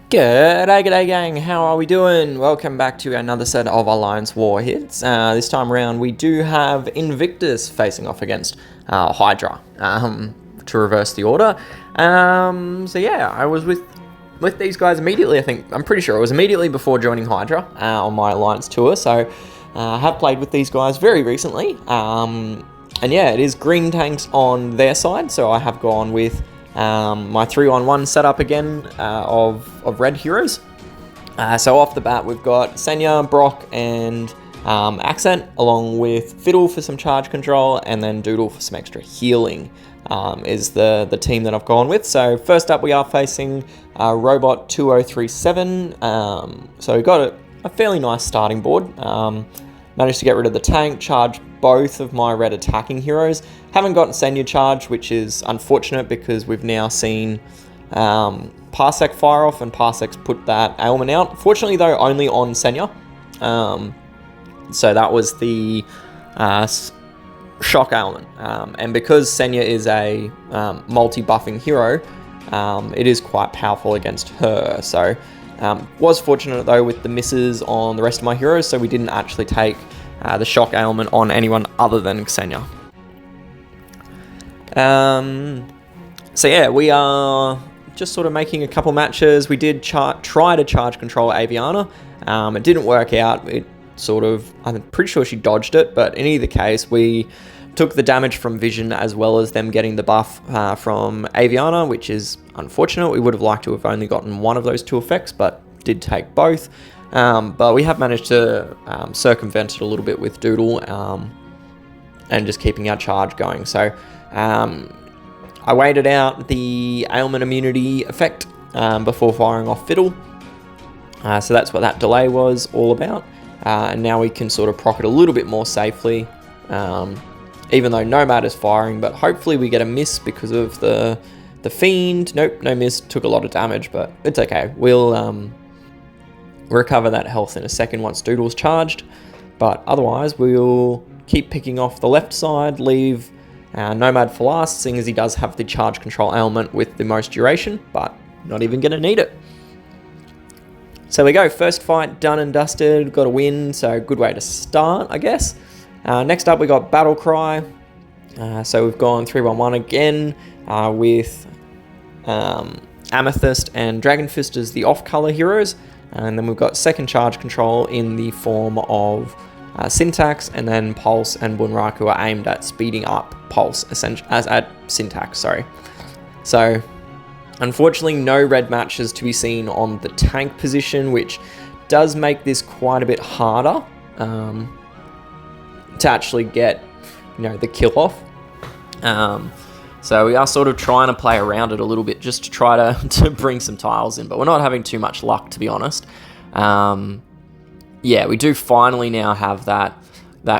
G'day gang, how are we doing? Welcome back to another set of AllianceWar hits. This time around we do have Invictus facing off against Hydra to reverse the order. So yeah, I was with these guys immediately. I'm pretty sure it was immediately before joining Hydra on my Alliance tour. So I have played with these guys very recently. And yeah, it is green tanks on their side, so I have gone with my 3-on-1 setup again of red heroes. So off the bat, we've got Senya, Brock, and Accent, along with Fiddle for some charge control, and then Doodle for some extra healing, is the team that I've gone with. So first up, we are facing Robot 2037. So we've got a fairly nice starting board. Managed to get rid of the tank, charge both of my red attacking heroes. Haven't gotten Senya charged, which is unfortunate because we've now seen Parsec fire off and Parsec's put that ailment out. Fortunately though, only on Senya. So that was the shock ailment. And because Senya is a multi-buffing hero, it is quite powerful against her. So was fortunate though with the misses on the rest of my heroes, so we didn't actually take the shock ailment on anyone other than Senya. So yeah, we are just sort of making a couple matches. We did try to charge control Aviana. It didn't work out. I'm pretty sure she dodged it, but in either case, we took the damage from Vision as well as them getting the buff from Aviana, which is unfortunate. We would have liked to have only gotten one of those two effects, but did take both. But we have managed to circumvent it a little bit with Doodle and just keeping our charge going. So I waited out the ailment immunity effect before firing off Fiddle. So that's what that delay was all about. And now we can sort of proc it a little bit more safely. Even though Nomad is firing, but hopefully we get a miss because of the Fiend. Nope, no miss, took a lot of damage, but it's okay. We'll recover that health in a second once Doodle's charged, but otherwise we'll keep picking off the left side, leave Nomad for last, seeing as he does have the charge control ailment with the most duration, but not even going to need it. So we go, first fight done and dusted, got a win, so good way to start, I guess. Next up, we got BattleCry. So we've gone 3-1-1 again with Amethyst and Dragonfist as the off-color heroes. And then we've got second charge control in the form of Syntax, and then Pulse and Bunraku are aimed at speeding up Pulse, as at Syntax, sorry. So unfortunately, no red matches to be seen on the tank position, which does make this quite a bit harder to actually get, the kill off. So we are sort of trying to play around it a little bit just to try to bring some tiles in, but we're not having too much luck, to be honest. Yeah, we do finally now have that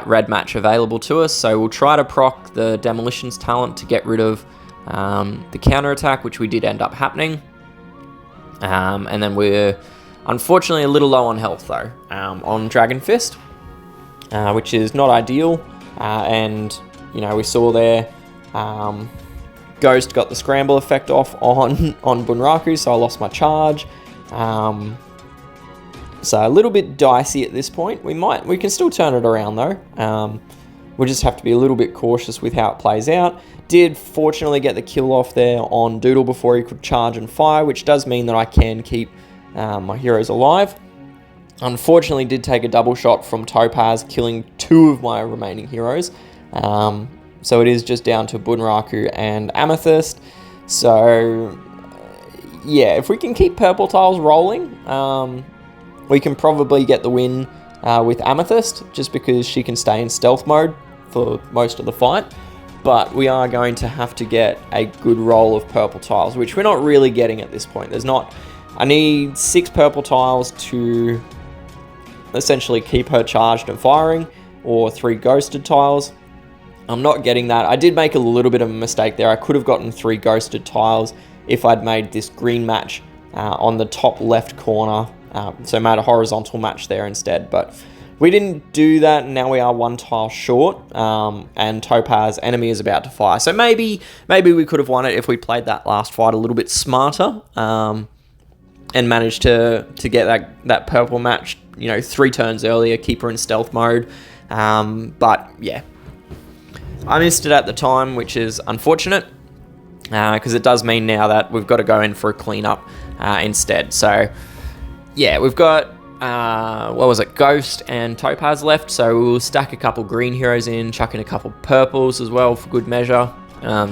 red match available to us, so we'll try to proc the Demolitions talent to get rid of the counter attack, which we did end up happening. And then we're unfortunately a little low on health though, on Dragon Fist. Which is not ideal, and we saw there Ghost got the scramble effect off on Bunraku, so I lost my charge. So a little bit dicey at this point. We can still turn it around though. We'll just have to be a little bit cautious with how it plays out. Did fortunately get the kill off there on Doodle before he could charge and fire, which does mean that I can keep my heroes alive. Unfortunately, did take a double shot from Topaz, killing two of my remaining heroes. So it is just down to Bunraku and Amethyst. So yeah, if we can keep purple tiles rolling, we can probably get the win with Amethyst, just because she can stay in stealth mode for most of the fight. But we are going to have to get a good roll of purple tiles, which we're not really getting at this point. I need 6 purple tiles to essentially keep her charged and firing, or 3 ghosted tiles. I'm not getting that. I did make a little bit of a mistake there. I could have gotten 3 ghosted tiles if I'd made this green match on the top left corner, so made a horizontal match there instead, but we didn't do that, and now we are 1 tile short, and Topaz enemy is about to fire. So maybe we could have won it if we played that last fight a little bit smarter. and managed to get that purple match, 3 turns earlier, keep her in stealth mode. But yeah, I missed it at the time, which is unfortunate, because it does mean now that we've got to go in for a cleanup instead. So yeah, we've got Ghost and Topaz left, so we'll stack a couple green heroes in, chuck in a couple purples as well for good measure,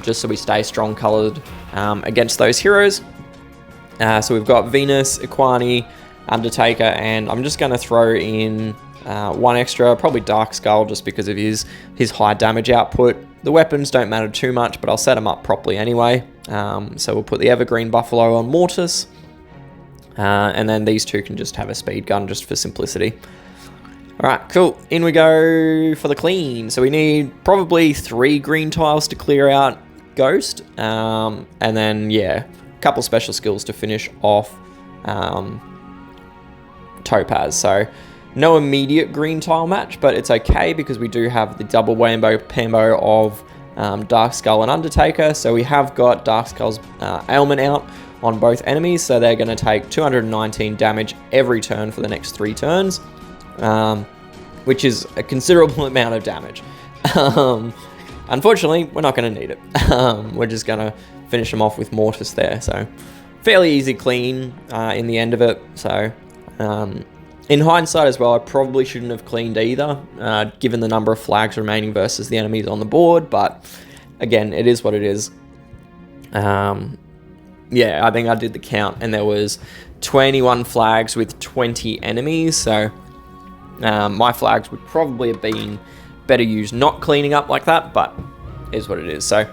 just so we stay strong colored against those heroes. So we've got Venus, Iquani, Undertaker, and I'm just going to throw in one extra, probably Dark Skull, just because of his high damage output. The weapons don't matter too much, but I'll set them up properly anyway. So we'll put the Evergreen Buffalo on Mortis, and then these two can just have a speed gun just for simplicity. Alright, cool. In we go for the clean. So we need probably 3 green tiles to clear out Ghost, and then, yeah, a couple special skills to finish off Topaz. So no immediate green tile match, but it's okay because we do have the double rainbow pambo of Dark Skull and Undertaker. So we have got Dark Skull's ailment out on both enemies, so they're going to take 219 damage every turn for the next 3 turns, which is a considerable amount of damage. Unfortunately, we're not going to need it. We're just going to finish them off with Mortis there. So fairly easy clean in the end of it. So in hindsight as well, I probably shouldn't have cleaned either, given the number of flags remaining versus the enemies on the board. But again, it is what it is. Yeah, I think I did the count, and there was 21 flags with 20 enemies. So my flags would probably have been better used not cleaning up like that, but it is what it is. So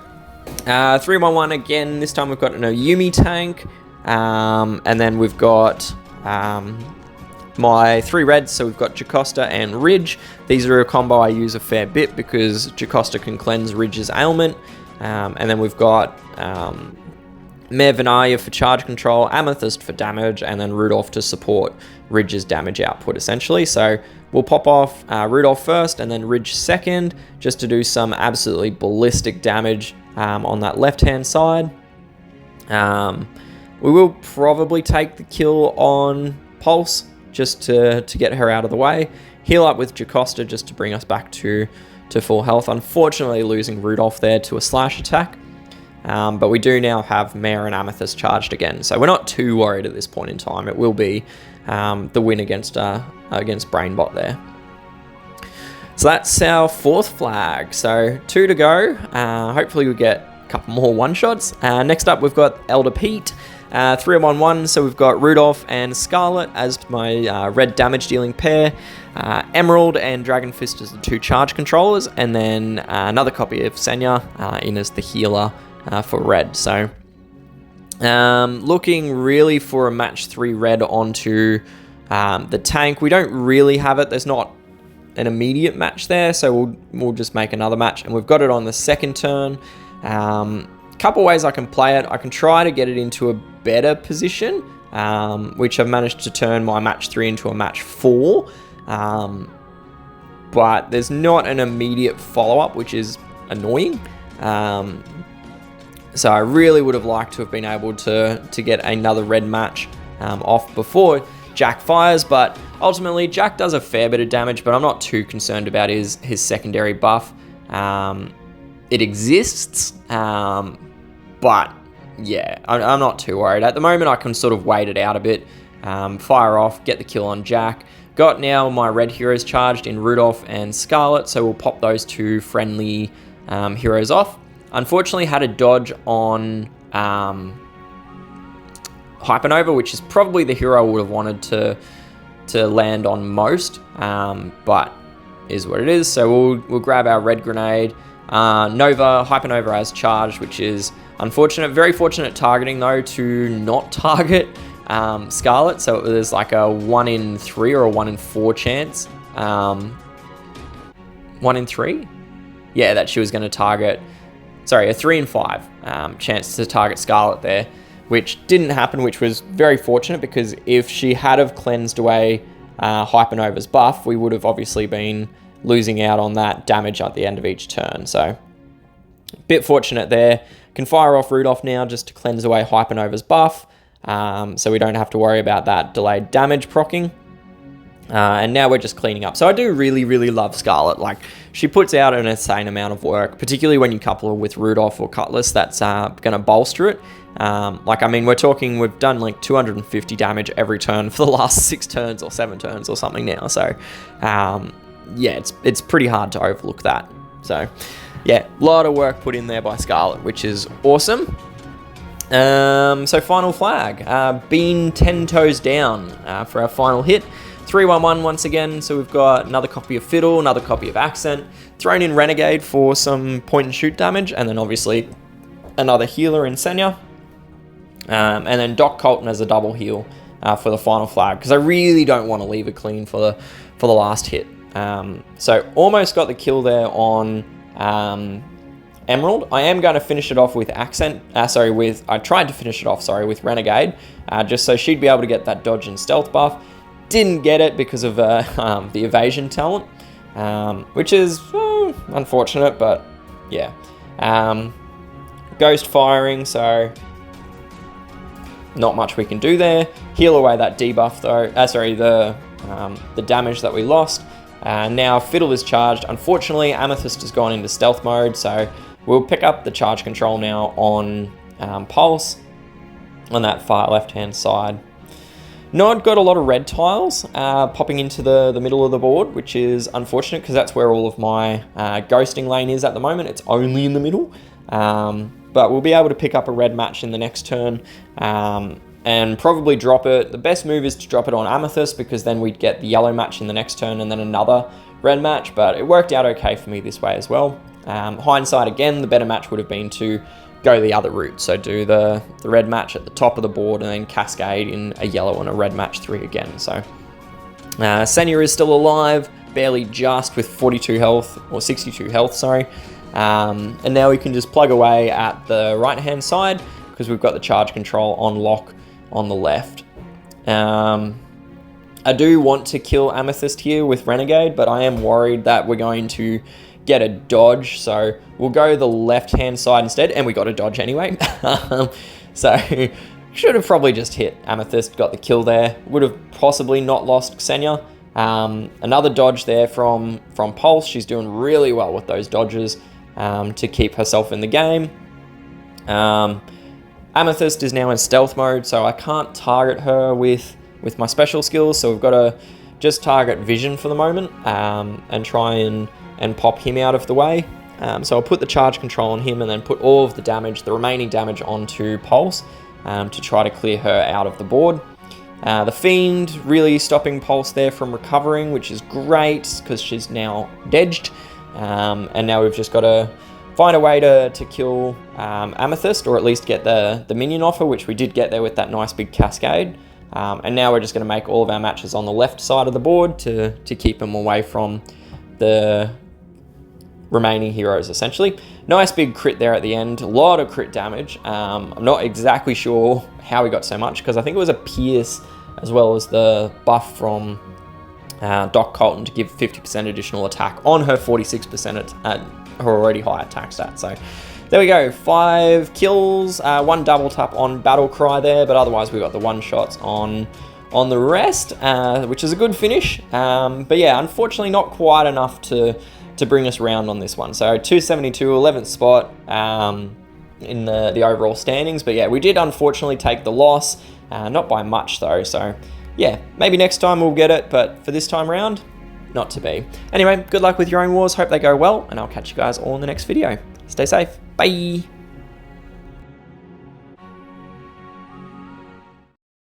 3-1-1 again. This time we've got an Oyumi tank, and then we've got my 3 reds. So we've got Jocasta and Ridge. These are a combo I use a fair bit because Jocasta can cleanse Ridge's ailment, and then we've got Mare Vinaya for charge control, Amethyst for damage, and then Rudolph to support Ridge's damage output, essentially. So we'll pop off Rudolph first and then Ridge second, just to do some absolutely ballistic damage on that left-hand side. We will probably take the kill on Pulse, just to get her out of the way. Heal up with Jocasta just to bring us back to full health. Unfortunately, losing Rudolph there to a slash attack. But we do now have Mare and Amethyst charged again, so we're not too worried at this point in time. It will be the win against BrianBot there. So that's our 4th flag. So 2 to go. Hopefully we get a couple more one-shots. Next up, we've got ElderPETE. 3-1-1, so we've got Rudolph and Scarlet as my red damage dealing pair, Emerald and Dragon Fist as the 2 charge controllers, and then another copy of Senya in as the healer for red. So looking really for a match 3 red onto the tank. We don't really have it. There's not an immediate match there, so we'll just make another match, and we've got it on the second turn. Couple ways I can play it. I can try to get it into a better position, which I've managed to turn my match 3 into a match 4, but there's not an immediate follow-up, which is annoying. So I really would have liked to have been able to get another red match off before Jack fires, but ultimately Jack does a fair bit of damage, but I'm not too concerned about his secondary buff. It exists, but yeah, I'm not too worried. At the moment, I can sort of wait it out a bit, fire off, get the kill on Jack. Got now my red heroes charged in Rudolph and Scarlet, so we'll pop those 2 friendly heroes off. Unfortunately, had a dodge on Hypernova, which is probably the hero I would have wanted to land on most, but is what it is. So we'll grab our red grenade. Hypernova as charged, which is unfortunate. Very fortunate targeting though to not target Scarlet. So there's like a 1 in 3 or a 1 in 4 chance. 1 in 3? Yeah, that she was going to target. Sorry, a 3 in 5 chance to target Scarlet there, which didn't happen, which was very fortunate, because if she had have cleansed away Hypernova's buff, we would have obviously been losing out on that damage at the end of each turn. So bit fortunate there. Can fire off Rudolph now just to cleanse away Hypernova's buff. so we don't have to worry about that delayed damage proccing. And now we're just cleaning up. So I do really, really love Scarlet. Like, she puts out an insane amount of work, particularly when you couple her with Rudolph or Cutlass. That's going to bolster it. Like, I mean, we're talking, we've done like 250 damage every turn for the last 6 turns or 7 turns or something now. So, yeah, it's pretty hard to overlook that. So, yeah, a lot of work put in there by Scarlet, which is awesome. So final flag, Bean 10 toes down for our final hit. 3-1-1 once again, so we've got another copy of Fiddle, another copy of Accent, thrown in Renegade for some point and shoot damage, and then obviously another healer in Senya, and then Doc Colton as a double heal for the final flag, because I really don't want to leave it clean for the last hit. So almost got the kill there on Emerald. I am going to finish it off with Accent, I tried to finish it off, with Renegade, just so she'd be able to get that dodge and stealth buff. Didn't get it because of the evasion talent, which is unfortunate, but yeah. Ghost firing, so not much we can do there. Heal away that debuff though, the damage that we lost. Now Fiddle is charged. Unfortunately, Amethyst has gone into stealth mode, so we'll pick up the charge control now on Pulse on that far left-hand side. Nod got a lot of red tiles popping into the middle of the board, which is unfortunate because that's where all of my ghosting lane is at the moment. It's only in the middle, but we'll be able to pick up a red match in the next turn and probably drop it. The best move is to drop it on Amethyst because then we'd get the yellow match in the next turn and then another red match, but it worked out okay for me this way as well. Hindsight again, the better match would have been to go the other route, so do the red match at the top of the board and then cascade in a yellow and a red match 3 again. So Senya is still alive, barely just, with 42 health, or 62 health, sorry. And now we can just plug away at the right hand side because we've got the charge control on lock on the left. I do want to kill Amethyst here with Renegade, but I am worried that we're going to get a dodge, so we'll go the left-hand side instead, and we got a dodge anyway. So should have probably just hit Amethyst, got the kill there. Would have possibly not lost Xenia. Another dodge there from Pulse. She's doing really well with those dodges to keep herself in the game. Amethyst is now in stealth mode, so I can't target her with my special skills, so we've got to just target Vision for the moment and try and pop him out of the way. So I'll put the charge control on him and then put all of the remaining damage onto Pulse to try to clear her out of the board. The Fiend really stopping Pulse there from recovering, which is great because she's now dodged. And now we've just got to find a way to kill Amethyst, or at least get the minion off her, which we did get there with that nice big cascade. And now we're just going to make all of our matches on the left side of the board to keep them away from the remaining heroes, essentially. Nice big crit there at the end, a lot of crit damage. I'm not exactly sure how we got so much, because I think it was a pierce as well as the buff from Doc Colton to give 50% additional attack on her 46% at her already high attack stat. So there we go, 5 kills, 1 double tap on BattleCry there, but otherwise we got the 1 shots on the rest, which is a good finish. But yeah, unfortunately not quite enough to bring us round on this one. So 272, 11th spot in the overall standings. But yeah, we did unfortunately take the loss, not by much though. So yeah, maybe next time we'll get it, but for this time round, not to be. Anyway, good luck with your own wars. Hope they go well, and I'll catch you guys all in the next video. Stay safe. Bye.